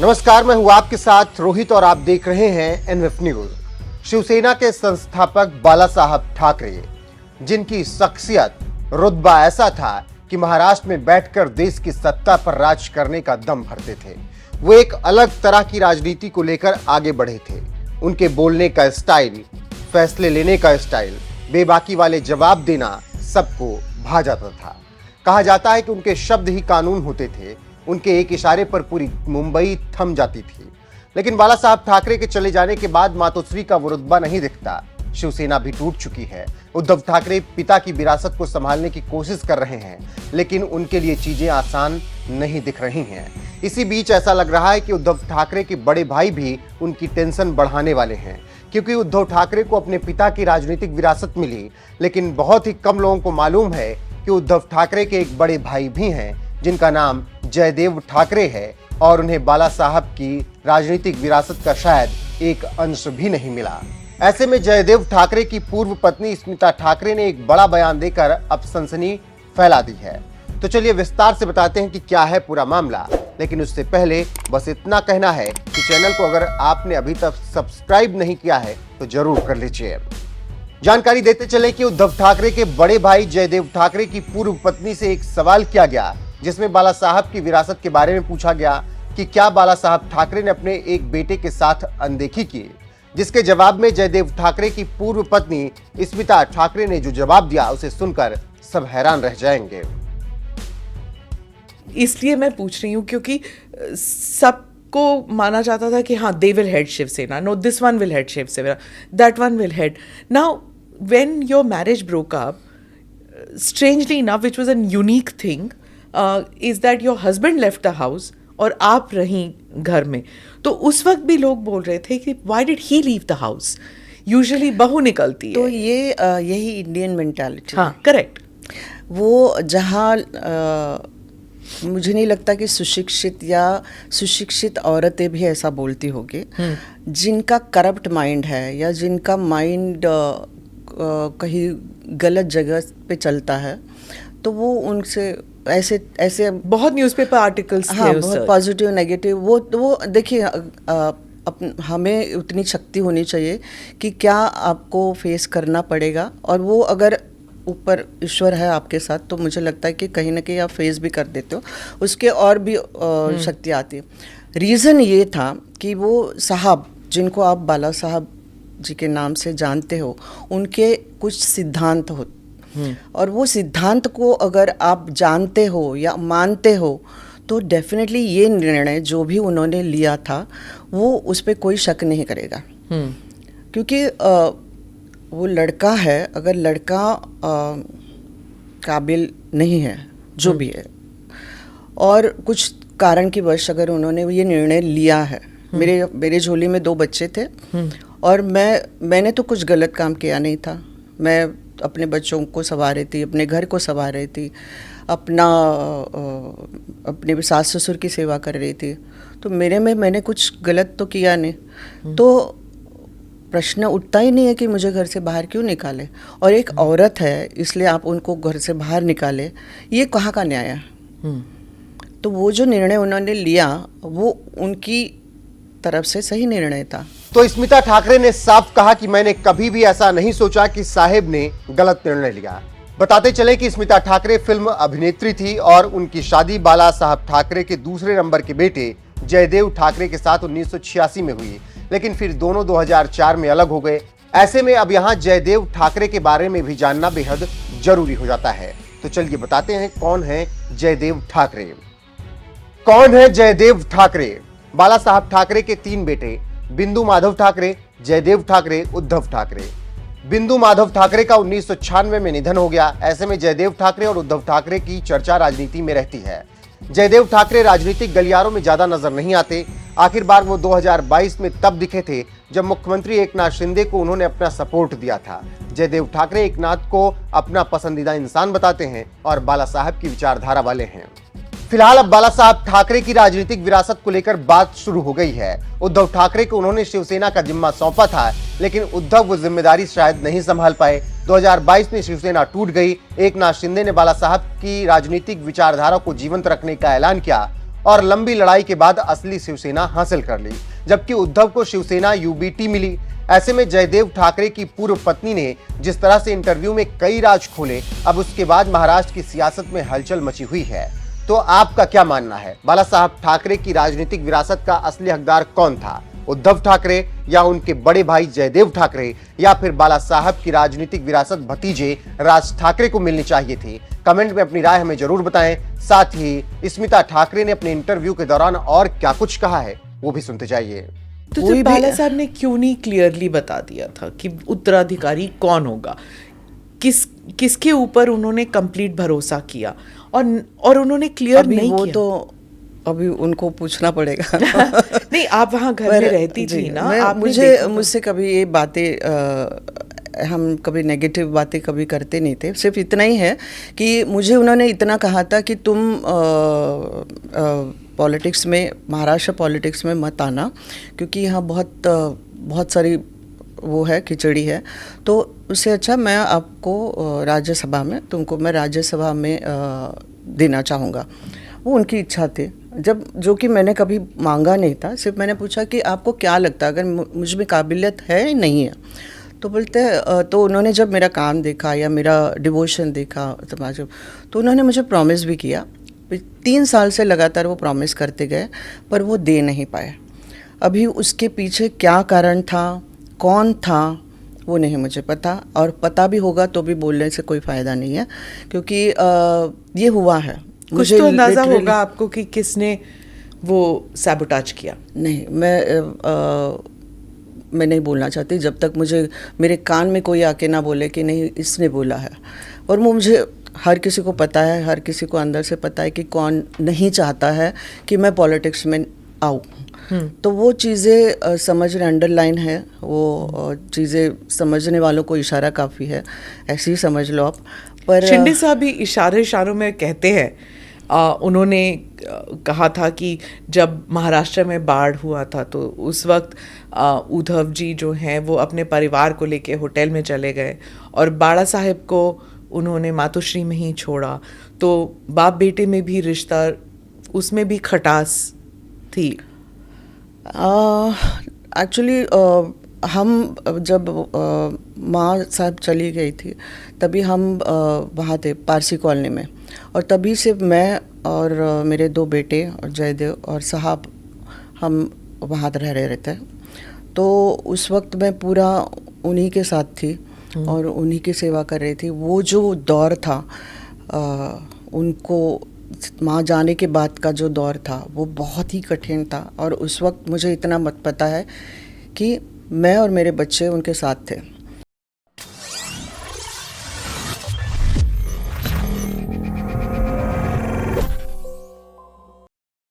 नमस्कार, मैं हूं आपके साथ रोहित और आप देख रहे हैं एनएफ न्यूज। शिवसेना के संस्थापक बाला साहब ठाकरे, जिनकी शख्सियत रुतबा ऐसा था कि महाराष्ट्र में बैठकर देश की सत्ता पर राज करने का दम भरते थे। वो एक अलग तरह की राजनीति को लेकर आगे बढ़े थे। उनके बोलने का स्टाइल, फैसले लेने का स्टाइल, बेबाकी वाले जवाब देना सबको भा जाता था। कहा जाता है कि उनके शब्द ही कानून होते थे। उनके एक इशारे पर पूरी मुंबई थम जाती थी। लेकिन बाला साहब ठाकरे के चले जाने के बाद मातोश्री का वो रुतबा नहीं दिखता। शिवसेना भी टूट चुकी है। उद्धव ठाकरे पिता की विरासत को संभालने की कोशिश कर रहे हैं, लेकिन उनके लिए चीजें आसान नहीं दिख रही हैं। इसी बीच ऐसा लग रहा है कि उद्धव ठाकरे के बड़े भाई भी उनकी टेंशन बढ़ाने वाले हैं, क्योंकि उद्धव ठाकरे को अपने पिता की राजनीतिक विरासत मिली, लेकिन बहुत ही कम लोगों को मालूम है कि उद्धव ठाकरे के एक बड़े भाई भी हैं, जिनका नाम जयदेव ठाकरे है, और उन्हें बाला साहब की राजनीतिक विरासत का शायद एक अंश भी नहीं मिला। ऐसे में जयदेव ठाकरे की पूर्व पत्नी स्मिता ठाकरे ने एक बड़ा बयान देकर अब सनसनी फैला दी है। तो चलिए विस्तार से बताते हैं कि क्या है पूरा मामला। लेकिन उससे पहले बस इतना कहना है कि चैनल को अगर आपने अभी तक सब्सक्राइब नहीं किया है तो जरूर कर लीजिए। जानकारी देते चले कि उद्धव ठाकरे के बड़े भाई जयदेव ठाकरे की पूर्व पत्नी से एक सवाल किया गया, जिसमें बाला साहब की विरासत के बारे में पूछा गया कि क्या बाला साहब ठाकरे ने अपने एक बेटे के साथ अनदेखी की, जिसके जवाब में जयदेव ठाकरे की पूर्व पत्नी स्मिता ठाकरे ने जो जवाब दिया उसे सुनकर सब हैरान रह जाएंगे। इसलिए मैं पूछ रही हूँ क्योंकि सबको माना जाता था कि हाँ they will head Shiv Sena, no this one will head Shiv Sena, that one will head. Now when your marriage broke up, strangely enough, which was a unique thing, is that your husband left the house और आप रहीं घर में। तो उस वक्त भी लोग बोल रहे थे कि why did he leave the house? Usually बहू निकलती है। तो ये यही इंडियन मेंटालिटी। हाँ, करेक्ट। वो जहाँ मुझे नहीं लगता कि सुशिक्षित औरतें भी ऐसा बोलती होगी, जिनका करप्ट माइंड है या जिनका माइंड कहीं गलत जगह पे चलता है, तो वो उनसे ऐसे बहुत न्यूज़पेपर आर्टिकल्स थे। हाँ, बहुत पॉजिटिव नेगेटिव। वो देखिए, हमें उतनी शक्ति होनी चाहिए कि क्या आपको फेस करना पड़ेगा, और वो अगर ऊपर ईश्वर है आपके साथ तो मुझे लगता है कि कहीं ना कहीं आप फेस भी कर देते हो, उसके और भी शक्ति आती है। रीज़न ये था कि वो साहब, जिनको आप बाला साहब जी के नाम से जानते हो, उनके कुछ सिद्धांत हो, और वो सिद्धांत को अगर आप जानते हो या मानते हो तो डेफिनेटली ये निर्णय जो भी उन्होंने लिया था वो उस पर कोई शक नहीं करेगा। क्योंकि वो लड़का है, अगर लड़का काबिल नहीं है जो भी है, और कुछ कारण की वश अगर उन्होंने ये निर्णय लिया है, मेरे झोली में 2 बच्चे थे और मैंने तो कुछ गलत काम किया नहीं था। मैं अपने बच्चों को संभाल रही थी, अपने घर को संभाल रही थी, अपने सास ससुर की सेवा कर रही थी, तो मैंने कुछ गलत तो किया नहीं। तो प्रश्न उठता ही नहीं है कि मुझे घर से बाहर क्यों निकाले, और एक औरत है इसलिए आप उनको घर से बाहर निकाले, ये कहाँ का न्याय है? तो वो जो निर्णय उन्होंने लिया वो उनकी तरफ से सही निर्णय था। तो स्मिता ठाकरे ने साफ कहा कि मैंने कभी भी ऐसा नहीं सोचा कि साहेब ने गलत निर्णय लिया। बताते चले कि स्मिता ठाकरे फिल्म अभिनेत्री थी और उनकी शादी बाला साहब ठाकरे के दूसरे नंबर के बेटे जयदेव ठाकरे के साथ 1986 में हुई, लेकिन फिर दोनों 2004 में अलग हो गए। ऐसे में अब यहाँ जयदेव ठाकरे के बारे में भी जानना बेहद जरूरी हो जाता है। तो चलिए बताते हैं कौन है जयदेव ठाकरे। कौन है जयदेव ठाकरे? बाला साहब ठाकरे के 3 बेटे, बिंदु माधव ठाकरे, जयदेव ठाकरे, उद्धव ठाकरे। बिंदु माधव ठाकरे का 1996 में निधन हो गया। ऐसे में जयदेव ठाकरे और उद्धव ठाकरे की चर्चा राजनीति में रहती है। जयदेव ठाकरे राजनीतिक गलियारों में ज्यादा नजर नहीं आते। आखिर बार वो 2022 में तब दिखे थे जब मुख्यमंत्री एकनाथ शिंदे को उन्होंने अपना सपोर्ट दिया था। जयदेव ठाकरे एकनाथ को अपना पसंदीदा इंसान बताते हैं और बाला साहब की विचारधारा वाले हैं। फिलहाल अब बाला साहब ठाकरे की राजनीतिक विरासत को लेकर बात शुरू हो गई है। उद्धव ठाकरे को उन्होंने शिवसेना का जिम्मा सौंपा था, लेकिन उद्धव वो जिम्मेदारी शायद नहीं संभाल पाए। 2022 में शिवसेना टूट गई। एकनाथ शिंदे ने बाला साहब की राजनीतिक विचारधारा को जीवंत रखने का ऐलान किया और लंबी लड़ाई के बाद असली शिवसेना हासिल कर ली, जबकि उद्धव को शिवसेना यूबीटी मिली। ऐसे में जयदेव ठाकरे की पूर्व पत्नी ने जिस तरह से इंटरव्यू में कई राज खोले, अब उसके बाद महाराष्ट्र की सियासत में हलचल मची हुई है। तो आपका क्या मानना है, बाला साहब ठाकरे की राजनीतिक विरासत का असली हकदार कौन था, उद्धव ठाकरे या उनके बड़े भाई जयदेव ठाकरे, या फिर बाला साहब की राजनीतिक विरासत भतीजे राज ठाकरे को मिलनी चाहिए थी? कमेंट में अपनी राय हमें जरूर बताएं। साथ ही स्मिता ठाकरे ने अपने इंटरव्यू के दौरान और क्या कुछ कहा है वो भी सुनते जाइए। तो जब बाला साहब ने क्यों नहीं क्लियरली बता दिया था कि उत्तराधिकारी कौन होगा, किसके ऊपर उन्होंने कंप्लीट भरोसा किया, और उन्होंने क्लियर नहीं वो किया? तो अभी उनको पूछना पड़ेगा। नहीं, आप वहाँ घर में रहती थी ना, आपने देखा मुझसे कभी ये बातें हम कभी नेगेटिव बातें कभी करते नहीं थे। सिर्फ इतना ही है कि मुझे उन्होंने इतना कहा था कि तुम पॉलिटिक्स में, महाराष्ट्र पॉलिटिक्स में मत आना, क्योंकि यहाँ बहुत सारी वो है, खिचड़ी है। तो उससे अच्छा मैं आपको राज्यसभा में, तुमको मैं राज्यसभा में देना चाहूँगा। वो उनकी इच्छा थी, जब जो कि मैंने कभी मांगा नहीं था। सिर्फ मैंने पूछा कि आपको क्या लगता है, अगर मुझ में काबिलियत है नहीं है? तो बोलते तो उन्होंने जब मेरा काम देखा या मेरा डिवोशन देखा समाज, तो उन्होंने मुझे प्रॉमिस भी किया। 3 साल से लगातार वो प्रॉमिस करते गए, पर वो दे नहीं पाए। अभी उसके पीछे क्या कारण था, कौन था, वो नहीं मुझे पता, और पता भी होगा तो भी बोलने से कोई फ़ायदा नहीं है, क्योंकि ये हुआ है। कुछ तो अंदाजा होगा आपको कि किसने वो सैबोटाज किया? नहीं, मैं नहीं बोलना चाहती जब तक मुझे मेरे कान में कोई आके ना बोले कि नहीं इसने बोला है। और वो मुझे, हर किसी को पता है, हर किसी को अंदर से पता है कि कौन नहीं चाहता है कि मैं पॉलिटिक्स में आऊँ। तो वो चीज़ें समझने, अंडरलाइन है, वो चीज़ें समझने वालों को इशारा काफ़ी है, ऐसे ही समझ लो आप। पर शिंदे साहब भी इशारों में कहते हैं, उन्होंने कहा था कि जब महाराष्ट्र में बाढ़ हुआ था तो उस वक्त उद्धव जी जो हैं वो अपने परिवार को लेके होटल में चले गए, और बाला साहेब को उन्होंने मातोश्री में ही छोड़ा। तो बाप बेटे में भी रिश्ता, उसमें भी खटास थी। एक्चुअली हम जब माँ साहब चली गई थी तभी हम वहाँ थे पारसी कॉलोनी में, और तभी से मैं और मेरे 2 बेटे और जयदेव और साहब हम वहाँ रह रहे थे। तो उस वक्त मैं पूरा उन्हीं के साथ थी और उन्हीं की सेवा कर रही थी। वो जो दौर था, उनको माँ जाने के बाद का जो दौर था वो बहुत ही कठिन था, और उस वक्त मुझे इतना मत पता है कि मैं और मेरे बच्चे उनके साथ थे।